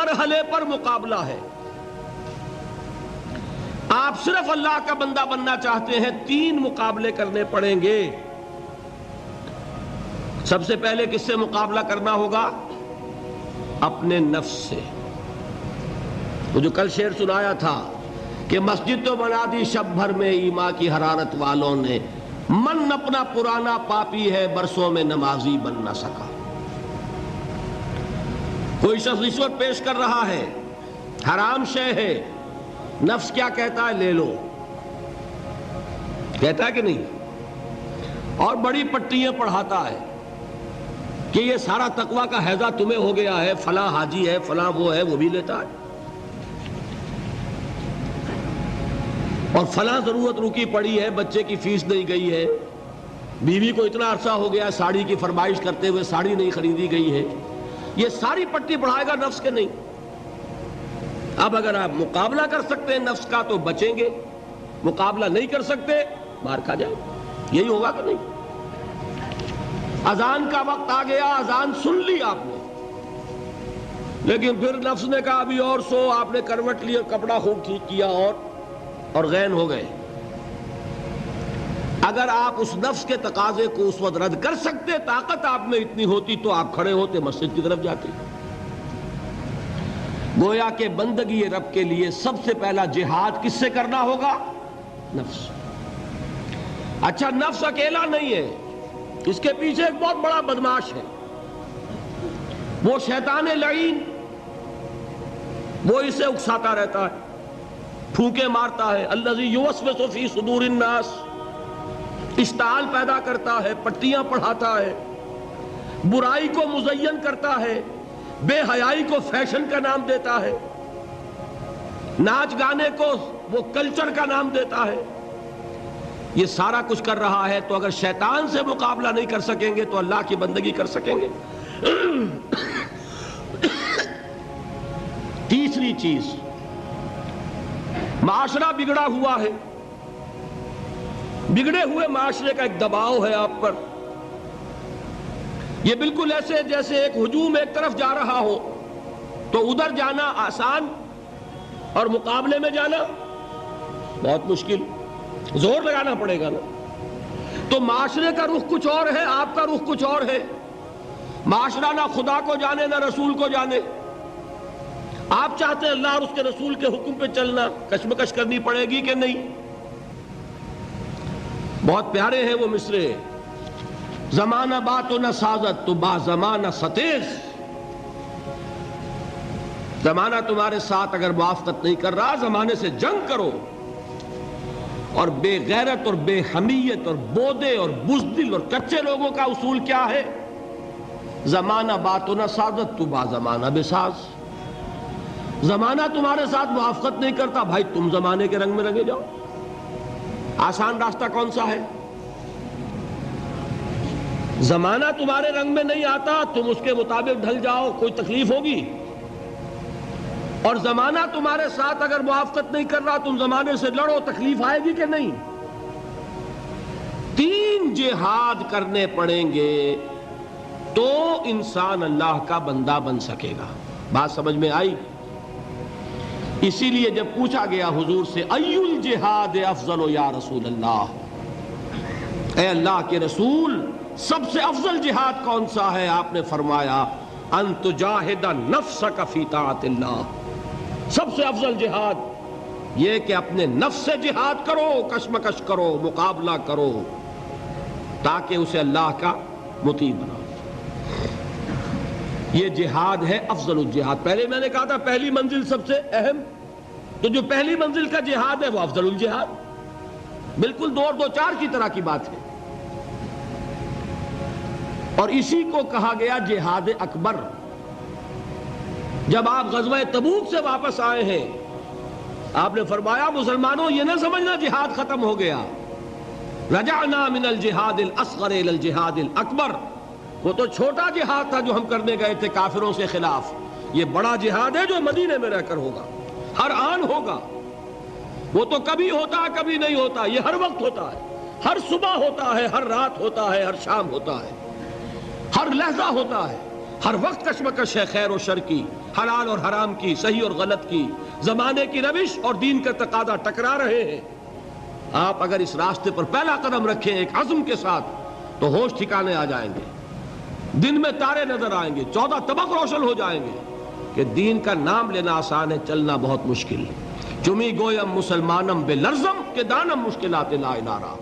مرحلے پر مقابلہ ہے. آپ صرف اللہ کا بندہ بننا چاہتے ہیں، 3 مقابلے کرنے پڑیں گے. سب سے پہلے کس سے مقابلہ کرنا ہوگا؟ اپنے نفس سے. وہ جو کل شعر سنایا تھا کہ مسجد تو بنا دی شب بھر میں ایمان کی حرارت والوں نے، من اپنا پرانا پاپی ہے برسوں میں نمازی بن نہ سکا. کوئی شخص رشوت پیش کر رہا ہے، حرام شے ہے، نفس کیا کہتا ہے؟ لے لو. کہتا ہے کہ نہیں؟ اور بڑی پٹیاں پڑھاتا ہے کہ یہ سارا تقویٰ کا حیضہ تمہیں ہو گیا ہے، فلاں حاجی ہے، فلاں وہ ہے، وہ بھی لیتا ہے. اور فلاں ضرورت رکی پڑی ہے، بچے کی فیس نہیں گئی ہے، بیوی کو اتنا عرصہ ہو گیا ساڑی کی فرمائش کرتے ہوئے ساڑی نہیں خریدی گئی ہے. یہ ساری پٹی پڑھائے گا نفس کے نہیں. اب اگر آپ مقابلہ کر سکتے ہیں نفس کا تو بچیں گے، مقابلہ نہیں کر سکتے مار کھا جائیں. یہی ہوگا کہ نہیں؟ اذان کا وقت آ گیا، اذان سن لی آپ نے، لیکن پھر نفس نے کہا ابھی اور سو. آپ نے کروٹ لی اور کپڑا خوب ٹھیک کیا اور غین ہو گئے. اگر آپ اس نفس کے تقاضے کو اس وقت رد کر سکتے، طاقت آپ میں اتنی ہوتی تو آپ کھڑے ہوتے مسجد کی طرف جاتے. گویا کہ بندگی رب کے لیے سب سے پہلا جہاد کس سے کرنا ہوگا؟ نفس. اچھا، نفس اکیلا نہیں ہے، اس کے پیچھے ایک بہت بڑا بدماش ہے، وہ شیطان لعین. وہ اسے اکساتا رہتا ہے، پھونکے مارتا ہے. الذی یوسوس فی صدور الناس، اشتعال پیدا کرتا ہے، پٹیاں پڑھاتا ہے، برائی کو مزین کرتا ہے، بے حیائی کو فیشن کا نام دیتا ہے، ناچ گانے کو وہ کلچر کا نام دیتا ہے. یہ سارا کچھ کر رہا ہے. تو اگر شیطان سے مقابلہ نہیں کر سکیں گے تو اللہ کی بندگی کر سکیں گے؟ تیسری چیز، معاشرہ بگڑا ہوا ہے. بگڑے ہوئے معاشرے کا ایک دباؤ ہے آپ پر. یہ بالکل ایسے جیسے ایک ہجوم ایک طرف جا رہا ہو تو ادھر جانا آسان اور مقابلے میں جانا بہت مشکل، زور لگانا پڑے گا نا. تو معاشرے کا رخ کچھ اور ہے، آپ کا رخ کچھ اور ہے. معاشرہ نہ خدا کو جانے نہ رسول کو جانے. آپ چاہتے ہیں اللہ اور اس کے رسول کے حکم پہ چلنا، کشمکش کرنی پڑے گی کہ نہیں؟ بہت پیارے ہیں وہ مصرے، زمانہ بات و نہ سازت تو با زمانہ ستیز. زمانہ تمہارے ساتھ اگر موافقت نہیں کر رہا، زمانے سے جنگ کرو. اور بے غیرت اور بے حمیت اور بودے اور بزدل اور کچے لوگوں کا اصول کیا ہے؟ زمانہ بات و نہ سازت تو با زمانہ بساز. زمانہ تمہارے ساتھ موافقت نہیں کرتا، بھائی تم زمانے کے رنگ میں رنگے جاؤ. آسان راستہ کون سا ہے؟ زمانہ تمہارے رنگ میں نہیں آتا، تم اس کے مطابق ڈھل جاؤ، کوئی تکلیف ہوگی. اور زمانہ تمہارے ساتھ اگر موافقت نہیں کر رہا، تم زمانے سے لڑو، تکلیف آئے گی کہ نہیں؟ 3 جہاد کرنے پڑیں گے تو انسان اللہ کا بندہ بن سکے گا. بات سمجھ میں آئی؟ اسی لیے جب پوچھا گیا حضور سے ای الجہاد افضل یا رسول اللہ، اے اللہ کے رسول سب سے افضل جہاد کون سا ہے؟ آپ نے فرمایا ان تجاہد نفسک فی طاعت اللہ. سب سے افضل جہاد یہ کہ اپنے نفس سے جہاد کرو، کشمکش کرو، مقابلہ کرو، تاکہ اسے اللہ کا مطیع بناؤ. یہ جہاد ہے افضل الجہاد. پہلے میں نے کہا تھا پہلی منزل سب سے اہم، تو جو پہلی منزل کا جہاد ہے وہ افضل الجہاد. بالکل 2 اور 2 4 کی طرح کی بات ہے. اور اسی کو کہا گیا جہاد اکبر. جب آپ غزوہ تبوک سے واپس آئے ہیں، آپ نے فرمایا مسلمانوں یہ نہ سمجھنا جہاد ختم ہو گیا. رجعنا من الجہاد الاصغر الى الجہاد الاکبر. وہ تو چھوٹا جہاد تھا جو ہم کرنے گئے تھے کافروں سے خلاف. یہ بڑا جہاد ہے جو مدینے میں رہ کر ہوگا، ہر آن ہوگا. وہ تو کبھی ہوتا ہے کبھی نہیں ہوتا، یہ ہر وقت ہوتا ہے. ہر صبح ہوتا ہے، ہر رات ہوتا ہے، ہر شام ہوتا ہے، ہر لحظہ ہوتا ہے. ہر وقت کشمکش ہے خیر و شر کی، حلال اور حرام کی، صحیح اور غلط کی، زمانے کی روش اور دین کا تقاضا ٹکرا رہے ہیں۔ آپ اگر اس راستے پر پہلا قدم رکھیں ایک عزم کے ساتھ تو ہوش ٹھکانے آ جائیں گے، دن میں تارے نظر آئیں گے، 14 طبق روشن ہو جائیں گے کہ دین کا نام لینا آسان ہے، چلنا بہت مشکل ہے۔ چمی گویم مسلمانم بے لرزم کہ دانم مشکلات لا الہ